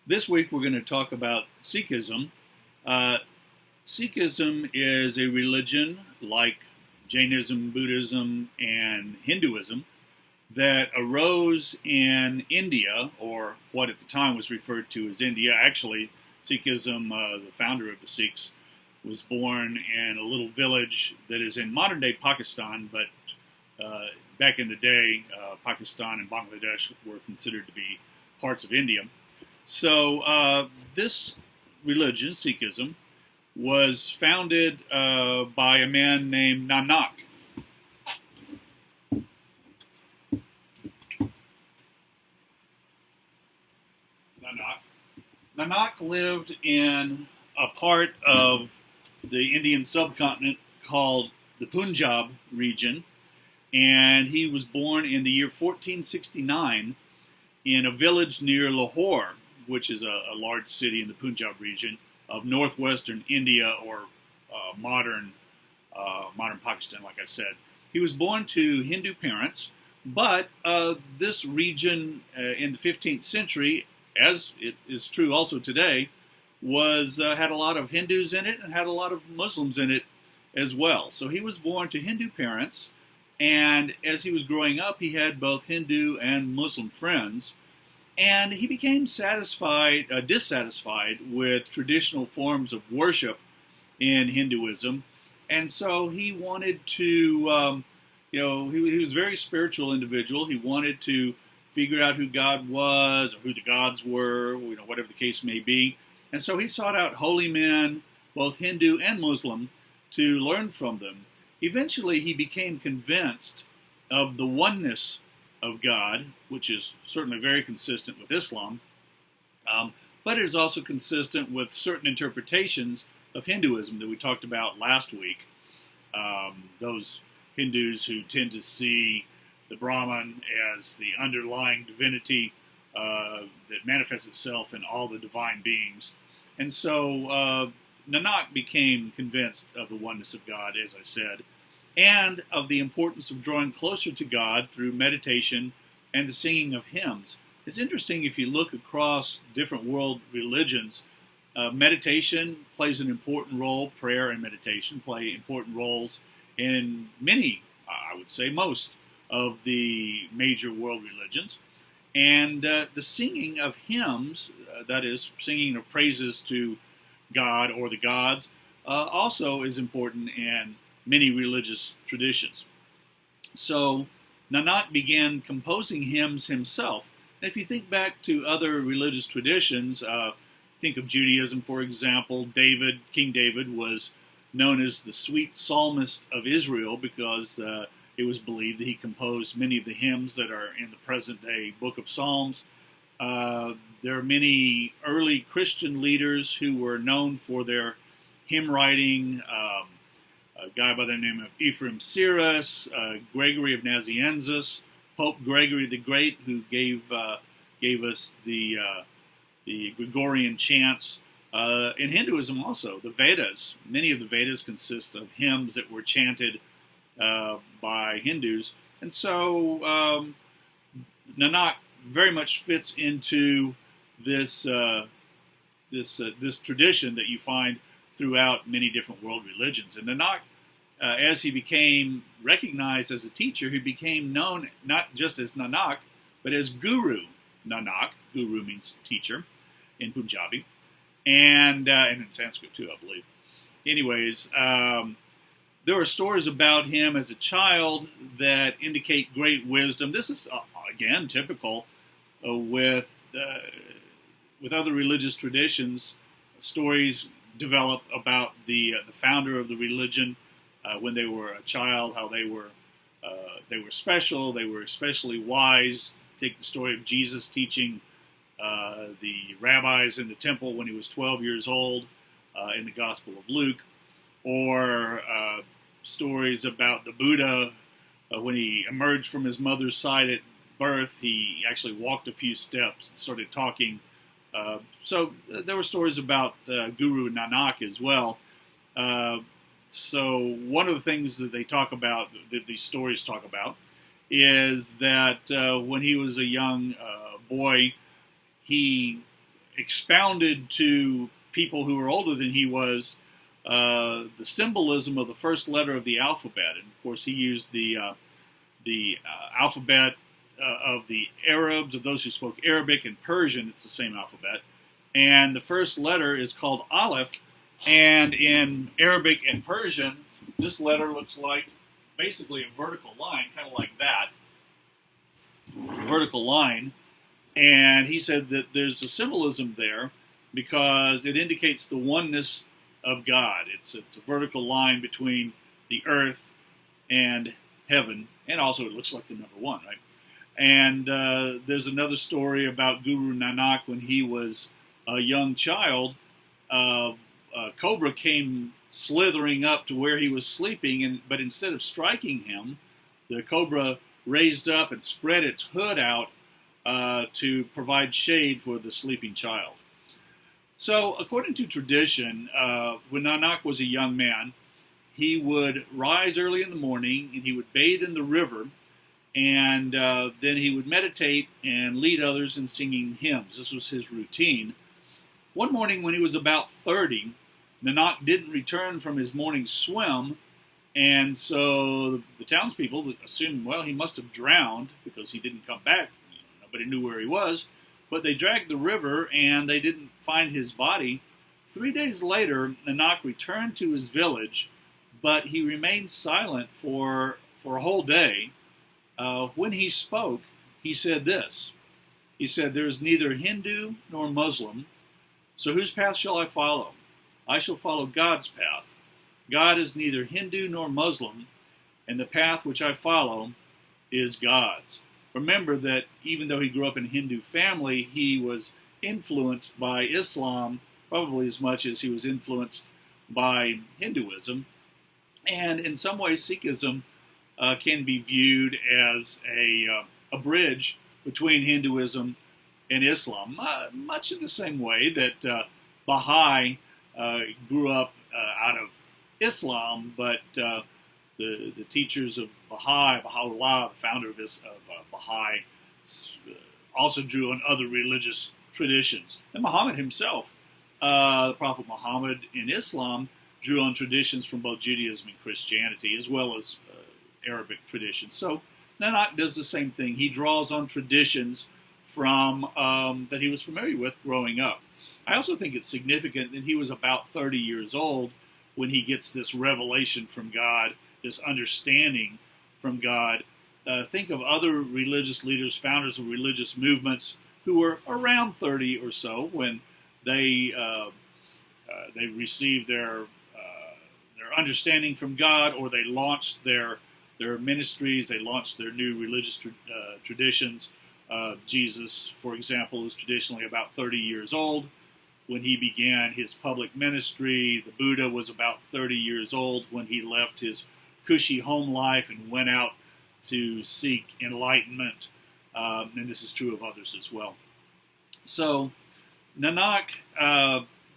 This week we're going to talk about Sikhism. Uh, Sikhism is a religion like Jainism, Buddhism, and Hinduism that arose in India, or what at the time was referred to as India. Actually, Sikhism, the founder of the Sikhs, was born in a little village that is in modern-day Pakistan, but back in the day, Pakistan and Bangladesh were considered to be parts of India. So this religion, Sikhism, was founded by a man named Nanak. Nanak lived in a part of the Indian subcontinent called the Punjab region, and he was born in the year 1469 in a village near Lahore, which is a large city in the Punjab region of northwestern India, or modern Pakistan, like I said. He was born to Hindu parents, but this region in the 15th century, as it is true also today, was had a lot of Hindus in it and had a lot of Muslims in it as well. So he was born to Hindu parents, and as he was growing up, he had both Hindu and Muslim friends. And he became dissatisfied with traditional forms of worship in Hinduism. And so he wanted to, he was a very spiritual individual. He wanted to figure out who God was, or who the gods were, whatever the case may be. And so he sought out holy men, both Hindu and Muslim, to learn from them. Eventually, he became convinced of the oneness of God, which is certainly very consistent with Islam, but it is also consistent with certain interpretations of Hinduism that we talked about last week. Those Hindus who tend to see the Brahman as the underlying divinity that manifests itself in all the divine beings. And so Nanak became convinced of the oneness of God, as I said, and of the importance of drawing closer to God through meditation and the singing of hymns. It's interesting, if you look across different world religions, meditation plays an important role. Prayer and meditation play important roles in many, I would say most, of the major world religions. And the singing of hymns, that is, singing of praises to God or the gods, also is important in many religious traditions. So Nanak began composing hymns himself. And if you think back to other religious traditions, think of Judaism, for example. King David was known as the sweet psalmist of Israel because it was believed that he composed many of the hymns that are in the present-day book of Psalms. There are many early Christian leaders who were known for their hymn writing. A guy by the name of Ephraim Sirus, Gregory of Nazianzus, Pope Gregory the Great, who gave us the Gregorian chants. In Hinduism also, the Vedas, many of the Vedas consist of hymns that were chanted by Hindus. And so Nanak very much fits into this tradition that you find throughout many different world religions. And Nanak, as he became recognized as a teacher, he became known not just as Nanak, but as Guru Nanak. Guru means teacher in Punjabi, and in Sanskrit too, I believe. Anyways, there are stories about him as a child that indicate great wisdom. This is, again, typical with other religious traditions. Stories develop about the founder of the religion when they were a child, how they were special, they were especially wise. Take the story of Jesus teaching the rabbis in the temple when he was 12 years old in the Gospel of Luke, or stories about the Buddha when he emerged from his mother's side at birth. He actually walked a few steps and started talking. So there were stories about Guru Nanak as well. So one of the things that they talk about, that these stories talk about, is that when he was a young boy, he expounded to people who were older than he was the symbolism of the first letter of the alphabet. And of course, he used the alphabet of the Arabs, of those who spoke Arabic and Persian. It's the same alphabet. And the first letter is called Aleph. And in Arabic and Persian, this letter looks like basically a vertical line, kind of like that. Vertical line. And he said that there's a symbolism there because it indicates the oneness of God. It's a vertical line between the earth and heaven, and also it looks like the number one, right? And there's another story about Guru Nanak when he was a young child. A cobra came slithering up to where he was sleeping, but instead of striking him, the cobra raised up and spread its hood out to provide shade for the sleeping child. So, according to tradition, when Nanak was a young man, he would rise early in the morning and he would bathe in the river, and then he would meditate and lead others in singing hymns. This was his routine. One morning when he was about 30, Nanak didn't return from his morning swim, and so the townspeople assumed, well, he must have drowned because he didn't come back. Nobody knew where he was. But they dragged the river and they didn't find his body. 3 days later, Nanak returned to his village, but he remained silent for a whole day. When he spoke, he said this. He said, "There is neither Hindu nor Muslim, so whose path shall I follow? I shall follow God's path. God is neither Hindu nor Muslim, and the path which I follow is God's." Remember that even though he grew up in a Hindu family, he was influenced by Islam probably as much as he was influenced by Hinduism. And in some ways, Sikhism can be viewed as a bridge between Hinduism and Islam, much in the same way that Baha'i grew up out of Islam, but the teachers of Baha'u'llah, the founder of Baha'i, also drew on other religious traditions. And Muhammad himself, the Prophet Muhammad in Islam, drew on traditions from both Judaism and Christianity, as well as Arabic traditions. So Nanak does the same thing. He draws on traditions from that he was familiar with growing up. I also think it's significant that he was about 30 years old when he gets this revelation from God, this understanding from God. Think of other religious leaders, founders of religious movements, who were around 30 or so when they received their understanding from God, or they launched their ministries, they launched their new religious traditions. Jesus, for example, was traditionally about 30 years old when he began his public ministry. The Buddha was about 30 years old when he left his cushy home life and went out to seek enlightenment. And this is true of others as well. So Nanak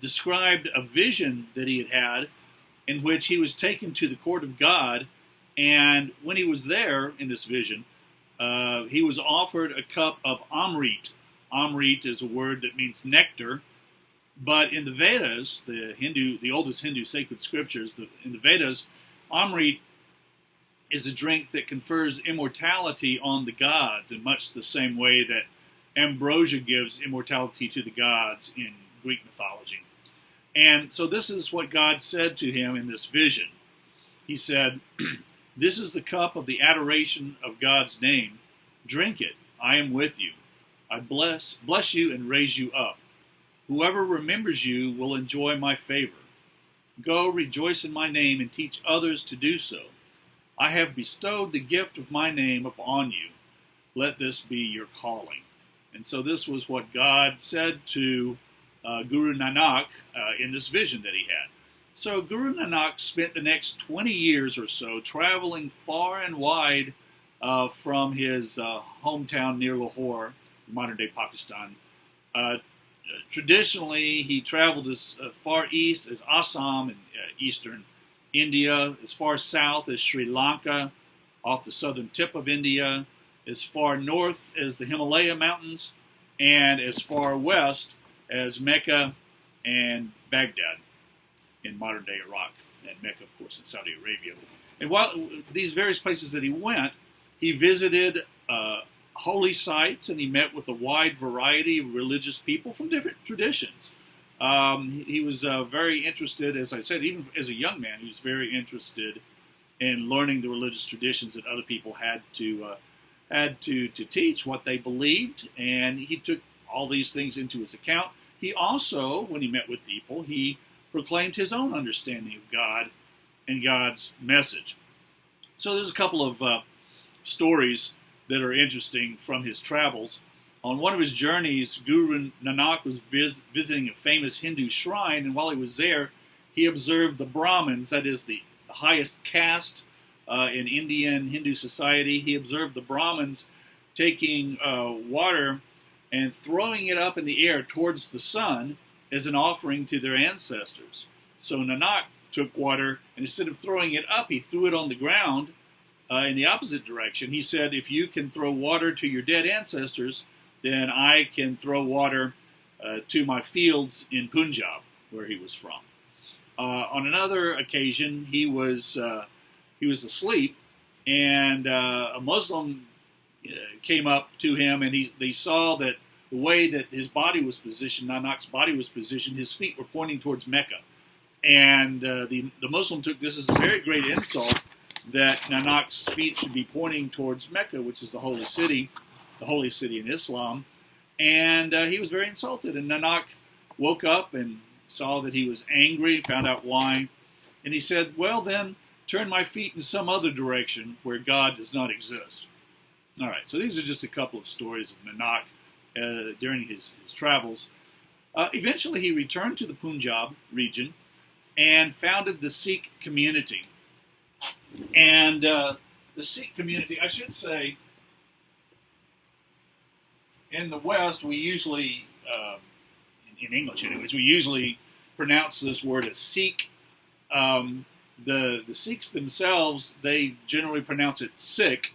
described a vision that he had in which he was taken to the court of God, and when he was there in this vision, he was offered a cup of Amrit. Amrit is a word that means nectar, but in the Vedas, the oldest Hindu sacred scriptures, in the Vedas, Amrit is a drink that confers immortality on the gods in much the same way that ambrosia gives immortality to the gods in Greek mythology. And so this is what God said to him in this vision. He said, "This is the cup of the adoration of God's name. Drink it. I am with you. I bless you and raise you up. Whoever remembers you will enjoy my favor. Go, rejoice in my name, and teach others to do so. I have bestowed the gift of my name upon you. Let this be your calling." And so this was what God said to Guru Nanak in this vision that he had. So Guru Nanak spent the next 20 years or so traveling far and wide from his hometown near Lahore, modern-day Pakistan. Traditionally, he traveled as far east as Assam and eastern India, as far south as Sri Lanka, off the southern tip of India, as far north as the Himalaya mountains, and as far west as Mecca and Baghdad in modern-day Iraq, and Mecca, of course, in Saudi Arabia. And while these various places that he went, he visited holy sites, and he met with a wide variety of religious people from different traditions. He was very interested, as I said, even as a young man, he was very interested in learning the religious traditions that other people had to teach, what they believed, and he took all these things into his account. He also, when he met with people, he proclaimed his own understanding of God and God's message. So there's a couple of stories that are interesting from his travels. On one of his journeys, Guru Nanak was visiting a famous Hindu shrine, and while he was there, he observed the Brahmins, that is the highest caste in Indian Hindu society. He observed the Brahmins taking water and throwing it up in the air towards the sun as an offering to their ancestors. So Nanak took water, and instead of throwing it up, he threw it on the ground in the opposite direction. He said, if you can throw water to your dead ancestors, then I can throw water to my fields in Punjab, where he was from. On another occasion, he was asleep, and a Muslim came up to him, and they saw that the way that his body was positioned, Nanak's body was positioned, his feet were pointing towards Mecca. And the Muslim took this as a very great insult, that Nanak's feet should be pointing towards Mecca, which is the holy city in Islam. And he was very insulted. And Nanak woke up and saw that he was angry, found out why. And he said, well then, turn my feet in some other direction where God does not exist. All right, so these are just a couple of stories of Nanak during his travels. Eventually he returned to the Punjab region and founded the Sikh community. And the Sikh community, I should say, in the West, we usually, in English anyways, we usually pronounce this word as Sikh. The Sikhs themselves, they generally pronounce it Sikh.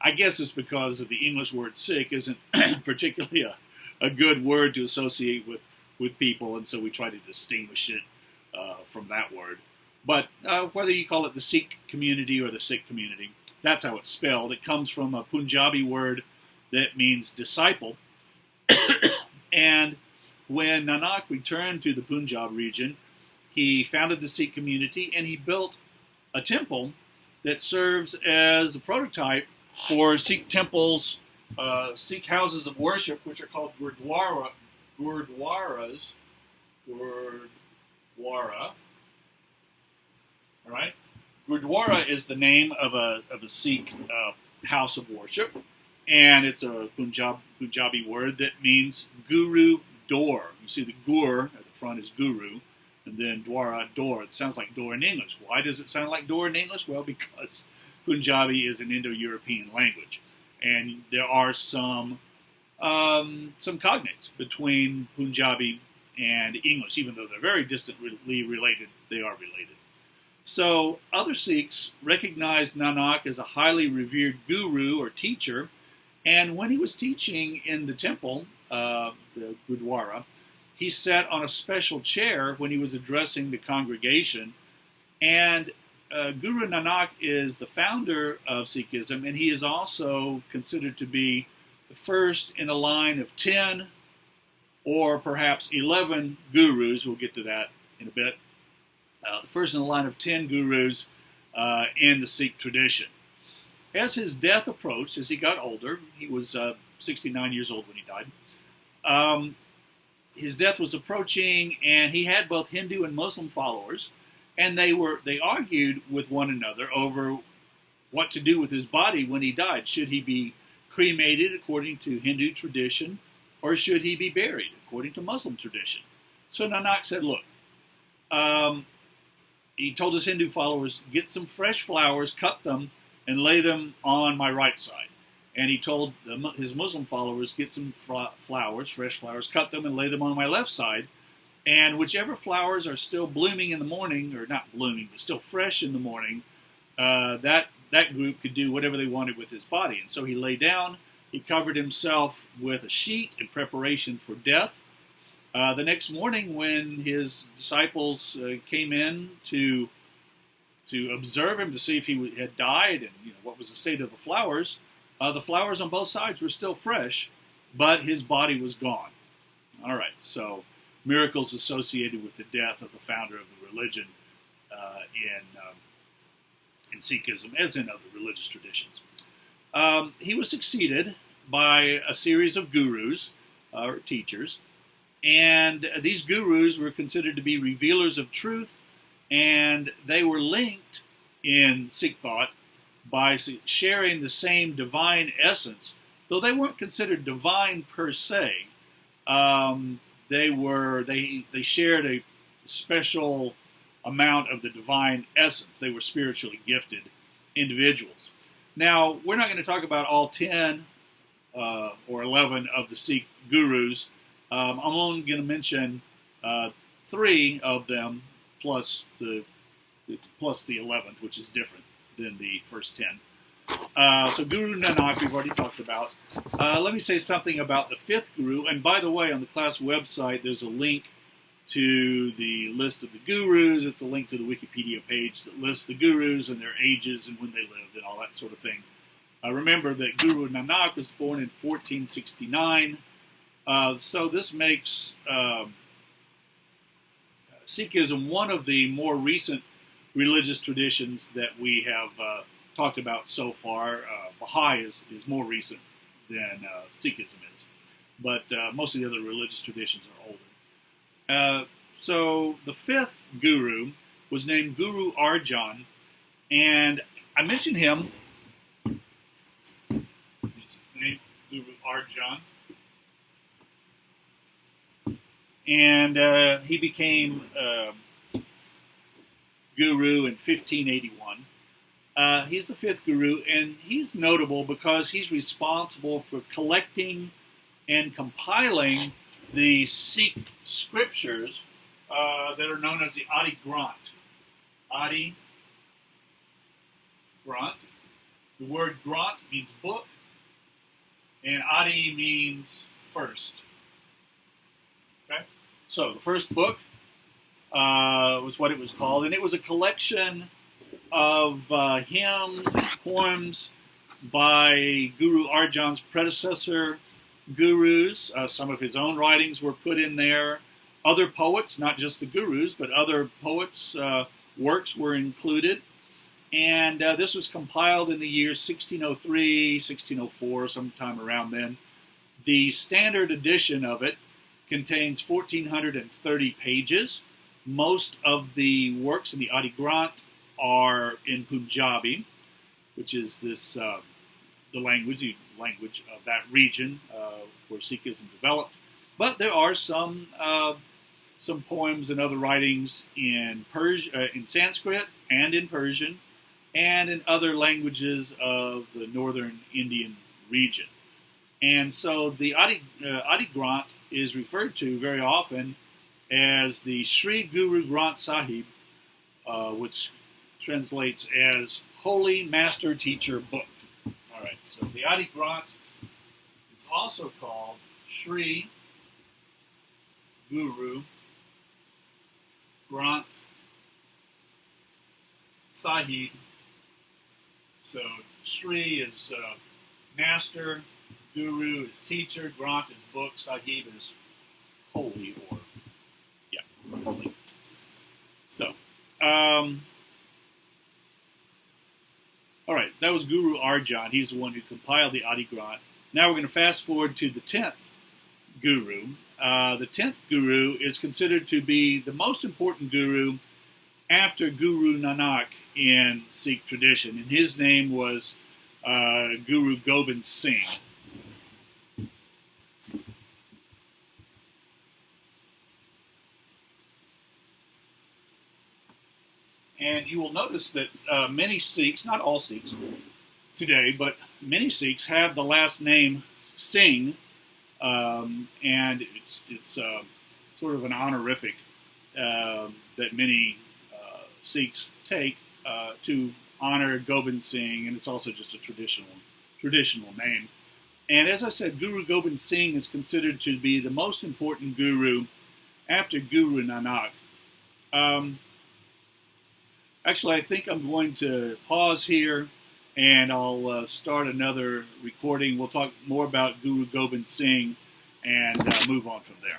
I guess it's because of the English word Sikh isn't particularly a good word to associate with people, and so we try to distinguish it from that word. But whether you call it the Sikh community or the Sikh community, that's how it's spelled. It comes from a Punjabi word that means disciple. And when Nanak returned to the Punjab region, he founded the Sikh community, and he built a temple that serves as a prototype for Sikh temples, Sikh houses of worship, which are called gurdwaras. Gurdwara. All right. Gurdwara is the name of a Sikh house of worship, and it's a Punjabi word that means guru door. You see the gur at the front is guru, and then dwara, door. It sounds like door in English. Why does it sound like door in English? Well, because Punjabi is an Indo-European language, and there are some cognates between Punjabi and English, even though they're very distantly related. They are related. So other Sikhs recognized Nanak as a highly revered guru or teacher, and when he was teaching in the temple, the Gurdwara, he sat on a special chair when he was addressing the congregation. And Guru Nanak is the founder of Sikhism, and he is also considered to be the first in a line of 10 or perhaps 11 gurus. We'll get to that in a bit. The first in a line of 10 gurus in the Sikh tradition. As his death approached, as he got older, he was 69 years old when he died. His death was approaching, and he had both Hindu and Muslim followers, and they argued with one another over what to do with his body when he died. Should he be cremated according to Hindu tradition, or should he be buried according to Muslim tradition? So Nanak said, look, he told his Hindu followers, get some fresh flowers, cut them, and lay them on my right side. And he told his Muslim followers, get some flowers, fresh flowers, cut them, and lay them on my left side. And whichever flowers are still blooming in the morning, or not blooming, but still fresh in the morning, that group could do whatever they wanted with his body. And so he lay down, he covered himself with a sheet in preparation for death, The next morning, when his disciples came in to observe him to see if he had died and what was the state of the flowers on both sides were still fresh, but his body was gone. All right, so miracles associated with the death of the founder of the religion in Sikhism, as in other religious traditions. He was succeeded by a series of gurus or teachers, and these gurus were considered to be revealers of truth, and they were linked in Sikh thought by sharing the same divine essence, though they weren't considered divine per se. They shared a special amount of the divine essence. They were spiritually gifted individuals. Now, we're not going to talk about all 10 or 11 of the Sikh gurus. I'm only going to mention 3 of them, plus the 11th, which is different than the first 10. So Guru Nanak, we've already talked about. Let me say something about the 5th guru. And by the way, on the class website, there's a link to the list of the gurus. It's a link to the Wikipedia page that lists the gurus and their ages and when they lived and all that sort of thing. Remember that Guru Nanak was born in 1469. So this makes Sikhism one of the more recent religious traditions that we have talked about so far. Baha'i is more recent than Sikhism is, but most of the other religious traditions are older. So the 5th guru was named Guru Arjan, and I mentioned him. This is his name, Guru Arjan. And he became guru in 1581. He's the 5th guru, and he's notable because he's responsible for collecting and compiling the Sikh scriptures that are known as the Adi Granth. Adi Granth. The word Granth means book, and Adi means first. Okay? So the first book was what it was called, and it was a collection of hymns and poems by Guru Arjan's predecessor gurus. Some of his own writings were put in there. Other poets, not just the gurus, but other poets' works were included. And this was compiled in the years 1603, 1604, sometime around then. The standard edition of it contains 1,430 pages. Most of the works in the Adi Granth are in Punjabi, which is this the language of that region where Sikhism developed. But there are some poems and other writings in in Sanskrit and in Persian, and in other languages of the northern Indian region. And so the Adi Granth is referred to very often as the Sri Guru Granth Sahib, which translates as Holy Master Teacher Book. All right, so the Adi Granth is also called Sri Guru Granth Sahib. So Sri is master, Guru is teacher, Granth is book, Sahib is holy or holy. So, all right, that was Guru Arjan. He's the one who compiled the Adi Granth. Now we're going to fast forward to the 10th guru. The 10th guru is considered to be the most important guru after Guru Nanak in Sikh tradition, and his name was Guru Gobind Singh. And you will notice that many Sikhs, not all Sikhs today, but many Sikhs have the last name Singh, and it's sort of an honorific that many Sikhs take to honor Gobind Singh, and it's also just a traditional name. And as I said, Guru Gobind Singh is considered to be the most important guru after Guru Nanak. Actually, I think I'm going to pause here, and I'll start another recording. We'll talk more about Guru Gobind Singh and move on from there.